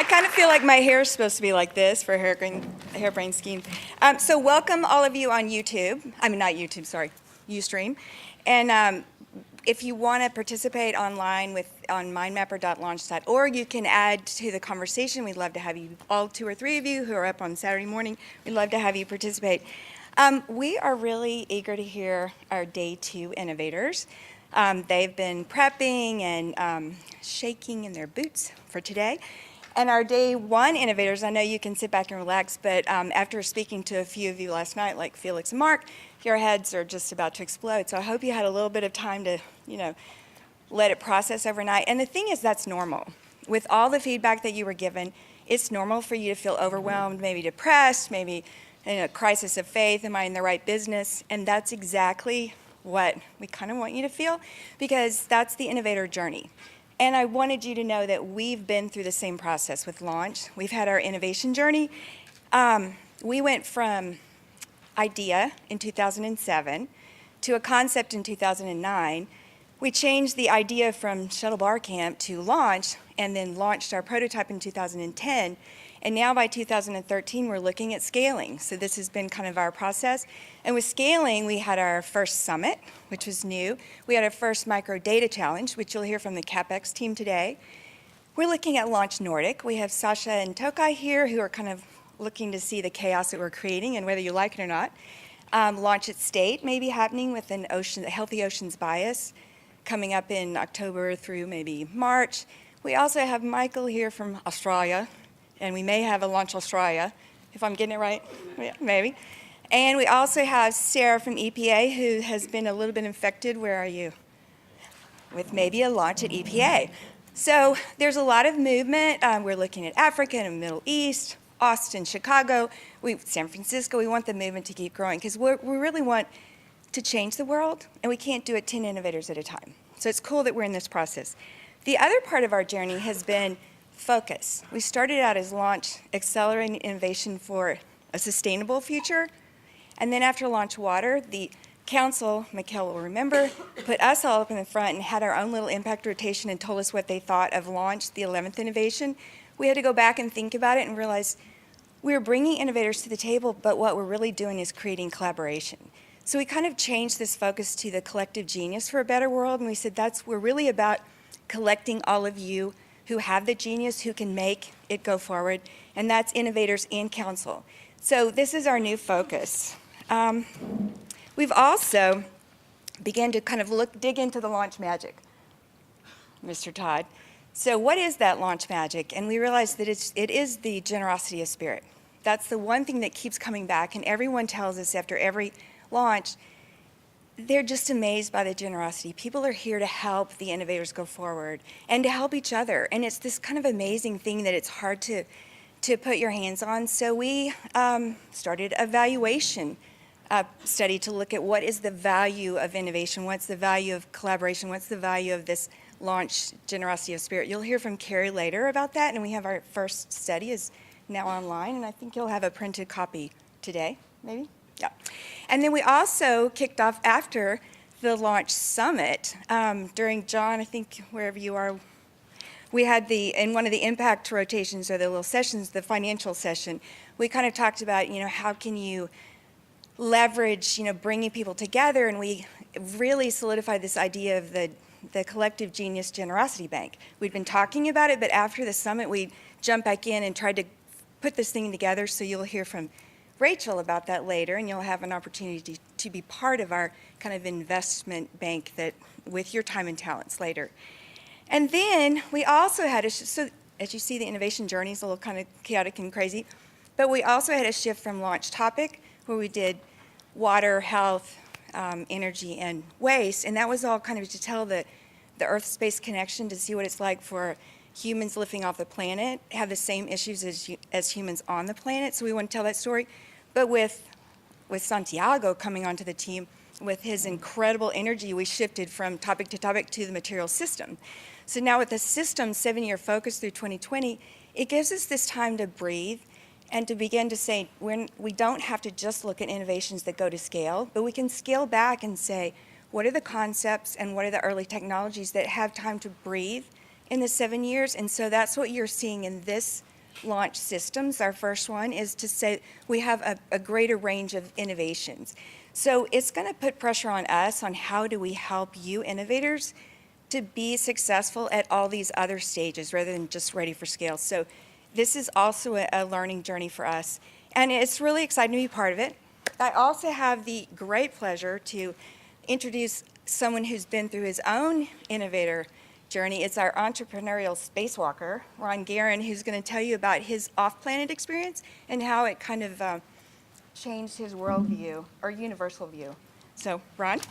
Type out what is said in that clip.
I kind of feel like my hair is supposed to be like this for hairbrain scheme. So welcome all of you on YouTube. I mean, not YouTube, sorry, Ustream. And if you want to participate online on mindmapper.launch.org, you can add to the conversation. We'd love to have you, all 2 or 3 of you who are up on Saturday morning, we'd love to have you participate. We are really eager to hear our Day 2 innovators. They've been prepping and shaking in their boots for today. And our Day 1 innovators, I know you can sit back and relax, but after speaking to a few of you last night, like Felix and Mark, your heads are just about to explode. So I hope you had a little bit of time to, let it process overnight. And the thing is, that's normal. With all the feedback that you were given, it's normal for you to feel overwhelmed, maybe depressed, maybe in a crisis of faith. Am I in the right business? And that's exactly what we kind of want you to feel, because that's the innovator journey. And I wanted you to know that we've been through the same process with Launch. We've had our innovation journey. We went from idea in 2007 to a concept in 2009. We changed the idea from Shuttle Bar Camp to Launch, and then launched our prototype in 2010. And now by 2013, we're looking at scaling. So this has been kind of our process. And with scaling, we had our first summit, which was new. We had our first micro data challenge, which you'll hear from the CapEx team today. We're looking at Launch Nordic. We have Sasha and Tokai here who are kind of looking to see the chaos that we're creating and whether you like it or not. Launch at State may be happening with a healthy oceans bias coming up in October through maybe March. We also have Michael here from Australia. And we may have a Launch Australia, if I'm getting it right, yeah, maybe. And we also have Sarah from EPA, who has been a little bit infected, where are you? With maybe a launch at EPA. So there's a lot of movement. We're looking at Africa and the Middle East, Austin, Chicago, San Francisco. We want the movement to keep growing, because we really want to change the world, and we can't do it 10 innovators at a time. So it's cool that we're in this process. The other part of our journey has been focus. We started out as Launch Accelerating Innovation for a Sustainable Future. And then after Launch Water, the council, Mikhail will remember, put us all up in the front and had our own little impact rotation and told us what they thought of Launch, the 11th innovation. We had to go back and think about it and realize we were bringing innovators to the table, but what we're really doing is creating collaboration. So we kind of changed this focus to the collective genius for a better world, and we said we're really about collecting all of you who have the genius, who can make it go forward, and that's innovators and council. So this is our new focus. We've also began to kind of dig into the launch magic, Mr. Todd. So what is that launch magic? And we realized that it is the generosity of spirit. That's the one thing that keeps coming back, and everyone tells us after every launch, they're just amazed by the generosity. People are here to help the innovators go forward and to help each other. And it's this kind of amazing thing that it's hard to put your hands on. So we started a valuation study to look at what is the value of innovation, what's the value of collaboration, what's the value of this launch generosity of spirit. You'll hear from Carrie later about that, and we have our first study is now online, and I think you'll have a printed copy today, maybe? Yeah. And then we also kicked off after the Launch Summit during John, I think wherever you are, we had in one of the impact rotations or the little sessions, the financial session, we kind of talked about, how can you leverage, bringing people together, and we really solidified this idea of the collective genius generosity bank. We'd been talking about it, but after the summit, we jumped back in and tried to put this thing together, so you'll hear from Rachel about that later, and you'll have an opportunity to be part of our kind of investment bank that with your time and talents later. And then we also had so as you see, the innovation journey is a little kind of chaotic and crazy, but we also had a shift from launch topic where we did water, health, energy, and waste, and that was all kind of to tell the Earth-space connection, to see what it's like for humans living off the planet have the same issues as humans on the planet. So we want to tell that story. But with Santiago coming onto the team, with his incredible energy, we shifted from topic to topic to the material system. So now with the system 7-year focus through 2020, it gives us this time to breathe and to begin to say, we don't have to just look at innovations that go to scale, but we can scale back and say, what are the concepts and what are the early technologies that have time to breathe in the 7 years? And so that's what you're seeing in this launch systems. Our first one is to say we have a greater range of innovations. So it's going to put pressure on us on how do we help you innovators to be successful at all these other stages rather than just ready for scale. So this is also a learning journey for us. And it's really exciting to be part of it. I also have the great pleasure to introduce someone who's been through his own innovator journey. It's our entrepreneurial spacewalker, Ron Guerin, who's going to tell you about his off-planet experience and how it kind of changed his worldview or universal view. So, Ron?